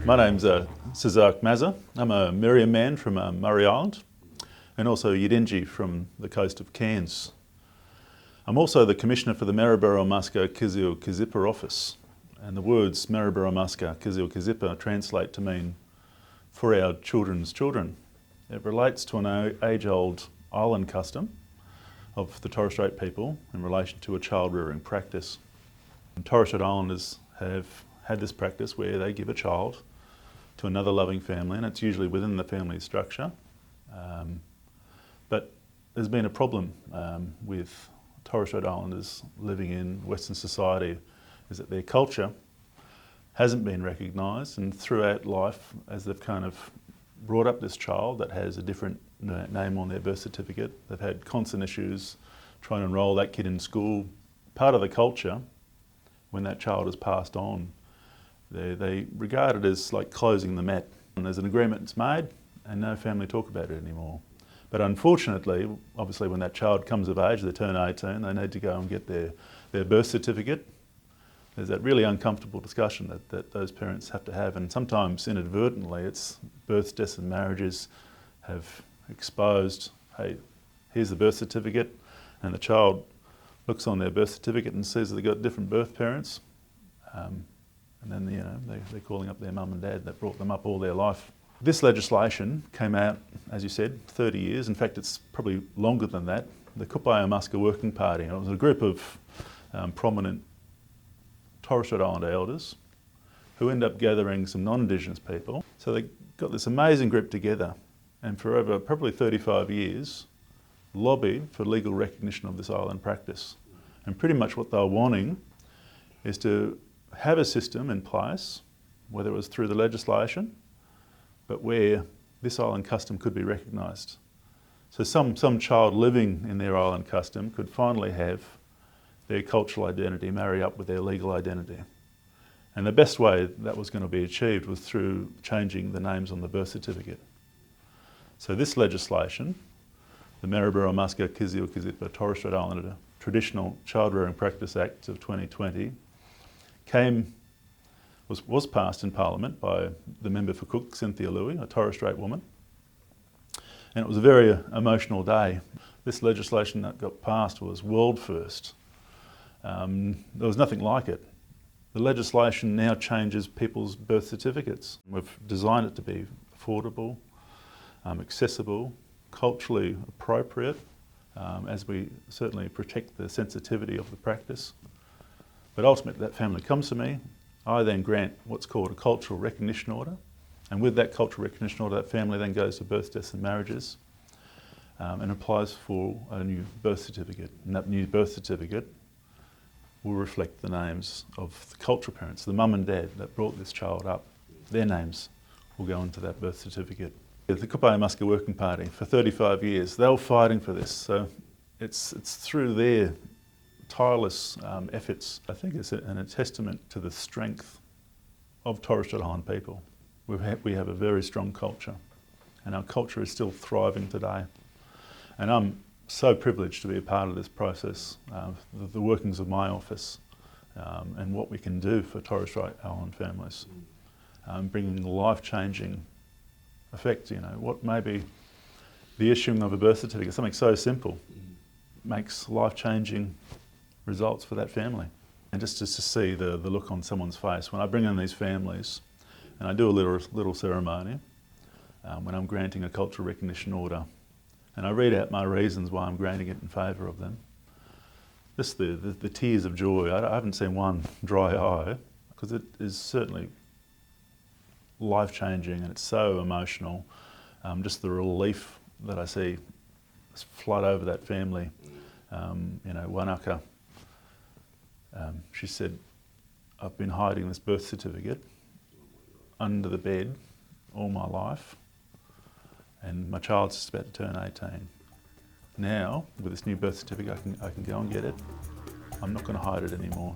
My name's Sizark Mazza. I'm a Meriam man from Murray Island and also Yidinji from the coast of Cairns. I'm also the Commissioner for the Maribyrnong Muska Kizil Kizipa office, and the words Maribyrnong Muska Kizil Kizipa translate to mean for our children's children. It relates to an age-old island custom of the Torres Strait people in relation to a child-rearing practice. And Torres Strait Islanders have had this practice where they give a child to another loving family, and it's usually within the family structure. But there's been a problem with Torres Strait Islanders living in Western society, is that their culture hasn't been recognised, and throughout life, as they've kind of brought up this child that has a different name on their birth certificate, they've had constant issues trying to enrol that kid in school. Part of the culture, when that child has passed on, they regard it as like closing the mat. And there's an agreement that's made and no family talk about it anymore. But unfortunately, obviously when that child comes of age, they turn 18, they need to go and get their birth certificate. There's that really uncomfortable discussion that those parents have to have, and sometimes inadvertently it's births, deaths and marriages have exposed, hey, here's the birth certificate, and the child looks on their birth certificate and says they've got different birth parents. And then they're calling up their mum and dad that brought them up all their life. This legislation came out, as you said, 30 years. In fact, it's probably longer than that. The Kupaya Muska Working Party. It was a group of prominent Torres Strait Islander elders who ended up gathering some non-Indigenous people. So they got this amazing group together and for over probably 35 years lobbied for legal recognition of this island practice. And pretty much what they were wanting is to have a system in place, whether it was through the legislation, but where this island custom could be recognised. So some child living in their island custom could finally have their cultural identity marry up with their legal identity. And the best way that was going to be achieved was through changing the names on the birth certificate. So this legislation, the Maribyrnong Muska Kizil Kizipa Torres Strait Islander Traditional Child Rearing Practice Act of 2020, was passed in Parliament by the member for Cook, Cynthia Louis, a Torres Strait woman. And it was a very emotional day. This legislation that got passed was world first. There was nothing like it. The legislation now changes people's birth certificates. We've designed it to be affordable, accessible, culturally appropriate, as we certainly protect the sensitivity of the practice. But ultimately that family comes to me, I then grant what's called a cultural recognition order, and with that cultural recognition order that family then goes to births, deaths and marriages and applies for a new birth certificate, and that new birth certificate will reflect the names of the cultural parents, the mum and dad that brought this child up. Their names will go into that birth certificate. The Kupaya Muska Working Party, for 35 years, they were fighting for this, so it's through their tireless efforts. I think it's a testament to the strength of Torres Strait Island people. We have a very strong culture, and our culture is still thriving today. And I'm so privileged to be a part of this process, the workings of my office, and what we can do for Torres Strait Island families, bringing life-changing effect. What may be the issuing of a birth certificate, something so simple, makes life-changing results for that family. And just to see the look on someone's face when I bring in these families, and I do a little ceremony when I'm granting a cultural recognition order, and I read out my reasons why I'm granting it in favour of them. Just the tears of joy. I haven't seen one dry eye, because it is certainly life-changing and it's so emotional. Just the relief that I see flood over that family. Wanaka, she said, I've been hiding this birth certificate under the bed all my life, and my child's just about to turn 18. Now, with this new birth certificate, I can go and get it. I'm not going to hide it anymore.